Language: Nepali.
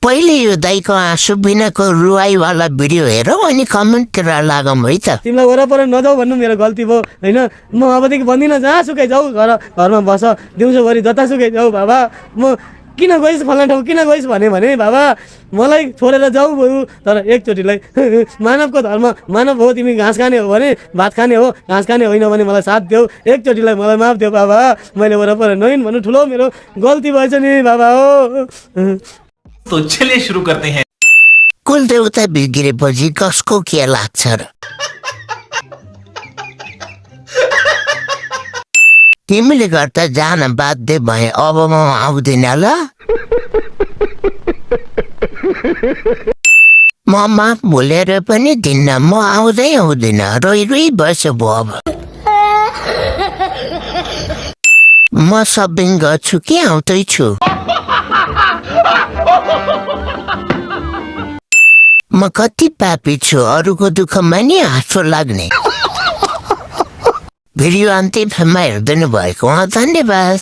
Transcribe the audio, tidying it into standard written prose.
पहिले यो दाईको आँसु बिनाको रुवाईवाला भिडियो हेरौँ अनि कमेन्ट गरेर लागौँ है त। तिमीलाई वरपर नजाऊ भन्नु मेरो गल्ती भयो होइन। म अबदेखि भन्दिनँ जहाँसुकै जाऊ, घरमा बस, दिउँसोभरि जतासुकै जाऊ बाबा। म किन गइस् फलाना ठाउँ किन गइस् भने बाबा मलाई छोडेर जाऊ भयो। तर एकचोटिलाई मानवको धर्म मानव हो, तिमी घाँस खाने हो भने भात खाने हो, घाँस खाने होइन भने मलाई साथ देऊ। एकचोटिलाई मलाई माफ देऊ बाबा। मैले वरपर नहिन् भन्नु ठुलो मेरो गल्ती भएछ नि बाबा हो। तो चलिए शुरू करते हैं। कुलदेवता बिग्रेपछि कसको के लाग्छ र? तिमीले गर्दा जान बाध्य भए, अब म आउँदिन ल। म माफ भुलेर पनि दिन्न, म आउँदिन। रोइ बस्यो अब। म सपिङ गर्छु कि आउँदैछु। म कति पापी छु, अरूको दुःखमा नि हाँसो लाग्ने। भिडियो अन्तिमसम्म हेर्दिनु भएको धन्यवाद।